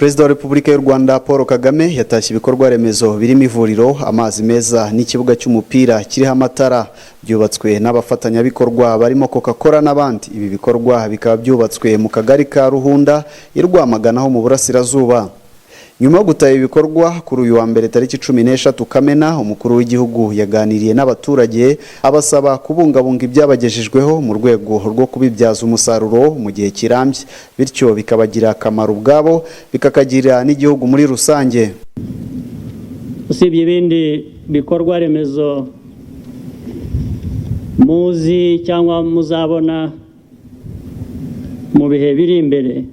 Perezida wa Repubulika y'u Rwanda Paul Kagame yatashye ibikorwa remezo birimo ivuriro, amazi meza n'ikibuga cy'umupira kiriho amatara byubatswe n'abafatanyabikorwa barimo Coca-Cola n'abandi. Ibi bikorwa bikaba byubatswe mu kagari ka Ruhunda i Rwamagana ho mu Burasirazuba. Nyuma yo gutaha ibikorwa kuri uyu wa mbere tariki 13 Kamena, umukuru w'igihugu yaganiriye n'abaturage abasaba kubungabunga ibyabagejejweho mu rwego rwo kubibyaza umusaruro mu gihe kirambye, bityo bikabagira akamaro ubwabo bikakagira n'igihugu muri rusange. Usibye ibindi bikorwa remezo muzi cyangwa muzabona mu bihe biri imbere,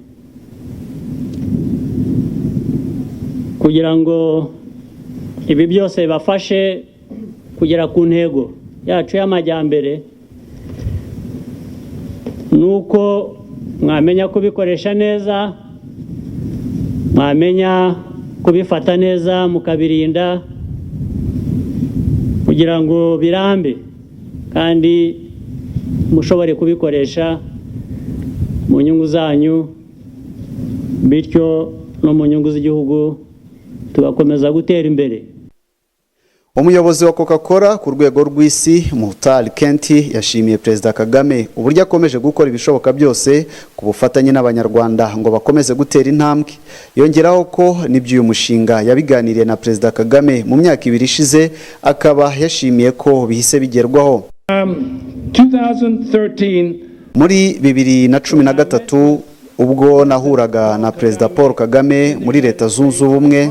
kugira ngo ibi byose bafashe kugera ku ntego yacu y'amajyambere, nuko mwamenya kubikoresha neza, mwamenya kubifata neza, mukabirinda kugira ngo birambe kandi mushobore kubikoresha mu nyungu zanyu, bityo no mu nyungu z'igihugu tugakomeza gutera imbere. Umuyobozi wa Coca-Cola ku rwego rw'isi Muhtar Kenti yashimiye Perezida Kagame uburyo akomeje gukora ibishoboka byose ku bufatanye n'abanyarwanda ngo bakomeze gutera intambwe. Yongeraho ko n'ibyo uyu mushinga yabiganiriye na Perezida Kagame mu myaka 2 ishize, akaba yashimiye ko bihise bigerwaho. 2013 muri 2013 ubwo nahuraga na Perezida Paul Kagame muri Leta Zunze Ubumwe,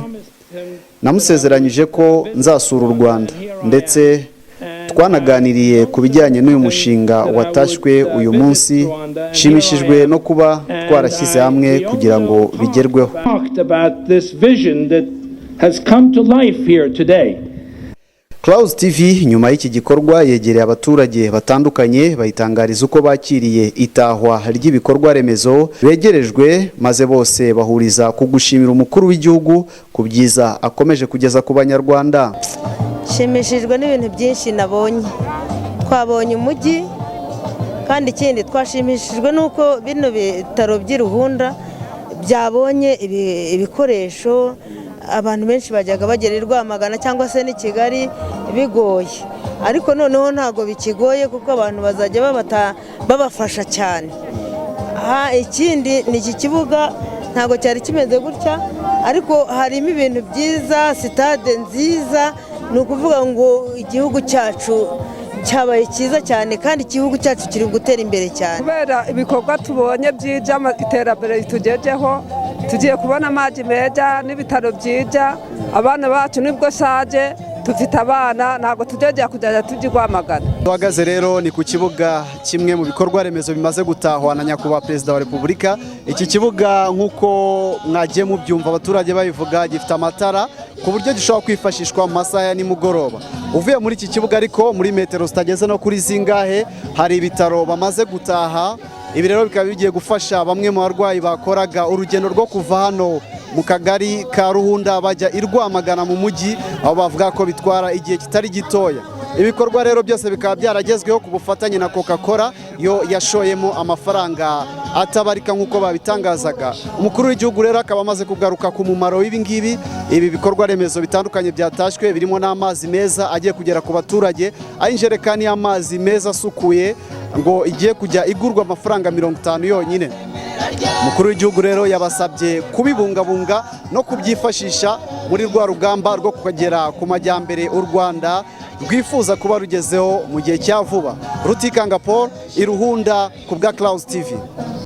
namusezeranyije ko nzasura u Rwanda, ndetse twanaganiriye ku bijyanye n'uyu mushinga watashywe uyu munsi. Nshimishijwe no kuba twarashyize hamwe kugira ngo bigerweho. Clouds TV nyuma y'iki gikorwa yegereye abaturage batandukanye bayitangariza uko bakiriye itahwa ry'ibikorwa remezo begerejwe, maze bose bahuriza ku gushimira umukuru w'igihugu ku byiza akomeje kugeza ku banyarwanda. Nshimishijwe n'ibintu byinshi nabonye, twabonye umujyi, kandi ikindi twashimishijwe nuko bino bitaro by'Iruhunda byabonye ibikoresho. Abantu benshi bajyaga bagera i Rwamagana cyangwa se ni Kigali bigoye, ariko noneho ntago bikigoye kuko abantu bazajya babafasha cyane. Ikindi ni iki kibuga ntago cyari kimeze gutya, ariko harimo ibintu byiza, sitade nziza. Ni ukuvuga ngo igihugu cyacu cyabaye cyiza cyane, kandi igihugu cyacu kiri gutera imbere cyane kubera ibikorwa tubonye by'ijya iterambere tugejeho. Tugiye kubona amazi meza n'ibitaro by'ijya, abana bacu nibwo saje dufite abana, ntabwo tujya kujya tujya Rwamagana. Tuhagaze rero ni ku kibuga kimwe mu bikorwa remezo bimaze gutahwa na nyakubahwa Perezida wa Repubulika. Iki kibuga nk'uko mwagiye mubyumva abaturage babivuga, gifite amatara ku buryo gishobora kwifashishwa mu masaha ya nimugoroba. Uvuye muri iki kibuga ariko muri metero zitageze no kuri zingahe hari ibitaro bamaze gutaha. Ibi rero bikaba bigiye gufasha bamwe mu barwayi bakoraga urugendo rwo kuva hano mu kagari ka Ruhunda bajya i Rwamagana mu mujyi, aho bavuga ko bitwara igihe kitari gitoya. Ibikorwa rero byose bikaba byaragezweho ku bufatanye na Coca-Cola, yo yashoyemo amafaranga atabarika nk'uko babitangazaga. Umukuru w'igihugu rero akaba amaze kugaruka ku mumaro w'ibi ngibi. Ibi bikorwa remezo bitandukanye byatashywe birimo n'amazi meza agiye kugera ku baturage, aho injerekani y'amazi meza asukuye ngo igiye kujya igurwa amafaranga 50 yonyine. Umukuru w'igihugu rero yabasabye kubibungabunga no kubyifashisha muri rwa rugamba rwo kugera ku majyambere u Rwanda rwifuza kuba rugezeho mu gihe cya vuba. Rutikanga Paul, Iruhunda ku bwa Clouds TV.